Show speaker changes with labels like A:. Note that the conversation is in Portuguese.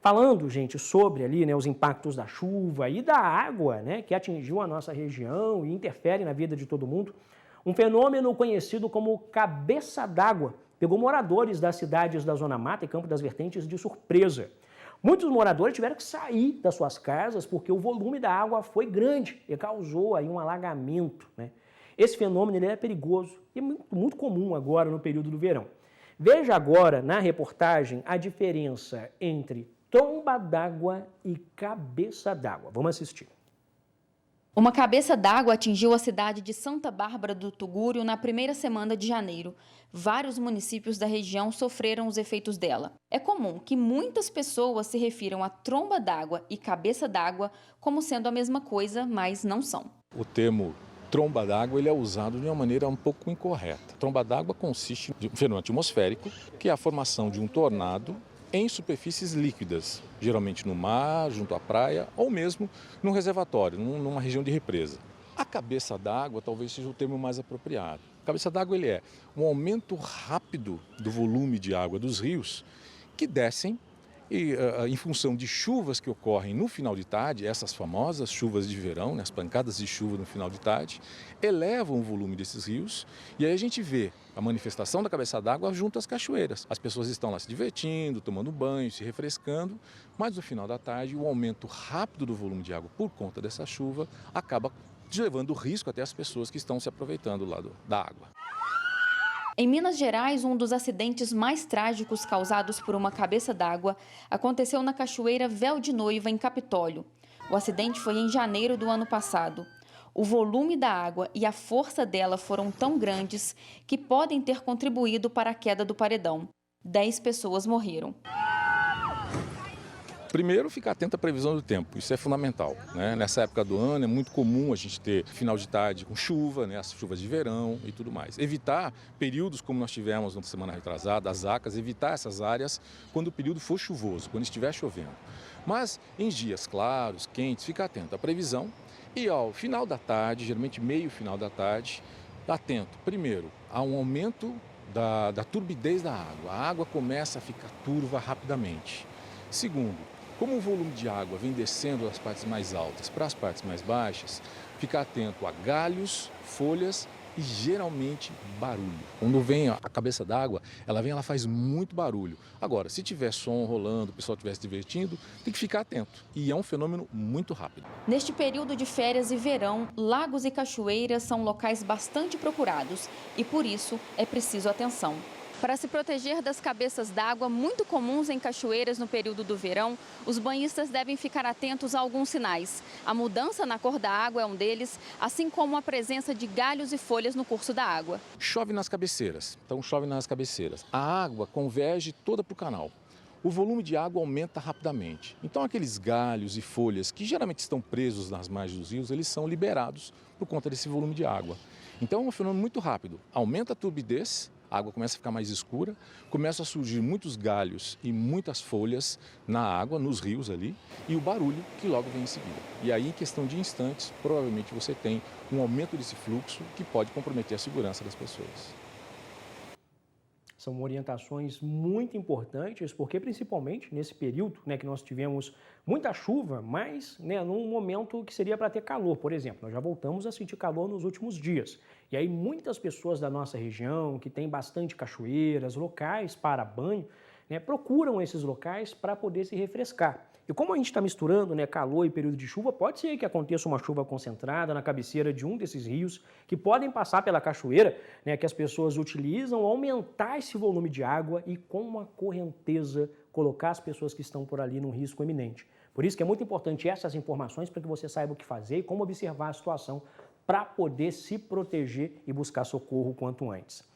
A: Falando, gente, sobre ali, né, os impactos da chuva e da água, né, que atingiu a nossa região e interfere na vida de todo mundo, um fenômeno conhecido como cabeça d'água pegou moradores das cidades da Zona Mata e Campo das Vertentes de surpresa. Muitos moradores tiveram que sair das suas casas porque o volume da água foi grande e causou aí um alagamento, né? Esse fenômeno ele é perigoso e muito comum agora no período do verão. Veja agora na reportagem a diferença entre tromba d'água e cabeça d'água. Vamos assistir.
B: Uma cabeça d'água atingiu a cidade de Santa Bárbara do Tugúrio na primeira semana de janeiro. Vários municípios da região sofreram os efeitos dela. É comum que muitas pessoas se refiram a tromba d'água e cabeça d'água como sendo a mesma coisa, mas não são.
C: O termo tromba d'água ele é usado de uma maneira um pouco incorreta. Tromba d'água consiste em um fenômeno atmosférico, que é a formação de um tornado em superfícies líquidas, geralmente no mar, junto à praia ou mesmo num reservatório, numa região de represa. A cabeça d'água talvez seja o termo mais apropriado. A cabeça d'água ele é um aumento rápido do volume de água dos rios que descem e, em função de chuvas que ocorrem no final de tarde, essas famosas chuvas de verão, né, as pancadas de chuva no final de tarde, elevam o volume desses rios e aí a gente vê a manifestação da cabeça d'água junto às cachoeiras. As pessoas estão lá se divertindo, tomando banho, se refrescando, mas no final da tarde o aumento rápido do volume de água por conta dessa chuva acaba levando risco até as pessoas que estão se aproveitando lá da água.
B: Em Minas Gerais, um dos acidentes mais trágicos causados por uma cabeça d'água aconteceu na cachoeira Véu de Noiva, em Capitólio. O acidente foi em janeiro do ano passado. O volume da água e a força dela foram tão grandes que podem ter contribuído para a queda do paredão. 10 pessoas morreram.
C: Primeiro, ficar atento à previsão do tempo, isso é fundamental, né? Nessa época do ano é muito comum a gente ter final de tarde com chuva, né? As chuvas de verão e tudo mais. Evitar períodos como nós tivemos na semana retrasada, as ACAS, evitar essas áreas quando o período for chuvoso, quando estiver chovendo. Mas em dias claros, quentes, ficar atento à previsão e ao final da tarde, geralmente meio final da tarde, atento, primeiro, a um aumento da turbidez da água. A água começa a ficar turva rapidamente. Segundo, como o volume de água vem descendo das partes mais altas para as partes mais baixas, ficar atento a galhos, folhas e geralmente barulho. Quando vem a cabeça d'água, ela faz muito barulho. Agora, se tiver som rolando, o pessoal estiver se divertindo, tem que ficar atento. E é um fenômeno muito rápido.
B: Neste período de férias e verão, lagos e cachoeiras são locais bastante procurados e, por isso, é preciso atenção. Para se proteger das cabeças d'água muito comuns em cachoeiras no período do verão, os banhistas devem ficar atentos a alguns sinais. A mudança na cor da água é um deles, assim como a presença de galhos e folhas no curso da água.
C: Chove nas cabeceiras, então chove nas cabeceiras. A água converge toda para o canal. O volume de água aumenta rapidamente. Então aqueles galhos e folhas que geralmente estão presos nas margens dos rios, eles são liberados por conta desse volume de água. Então é um fenômeno muito rápido. Aumenta a turbidez, a água começa a ficar mais escura, começam a surgir muitos galhos e muitas folhas na água, nos rios ali, e o barulho que logo vem em seguida. E aí, em questão de instantes, provavelmente você tem um aumento desse fluxo que pode comprometer a segurança das pessoas.
A: São orientações muito importantes, porque principalmente nesse período, né, que nós tivemos muita chuva, mas, né, num momento que seria para ter calor, por exemplo. Nós já voltamos a sentir calor nos últimos dias. E aí muitas pessoas da nossa região, que tem bastante cachoeiras, locais para banho, né, procuram esses locais para poder se refrescar. E como a gente está misturando, né, calor e período de chuva, pode ser que aconteça uma chuva concentrada na cabeceira de um desses rios que podem passar pela cachoeira, né, que as pessoas utilizam, aumentar esse volume de água e com uma correnteza colocar as pessoas que estão por ali num risco iminente. Por isso que é muito importante essas informações para que você saiba o que fazer e como observar a situação para poder se proteger e buscar socorro quanto antes.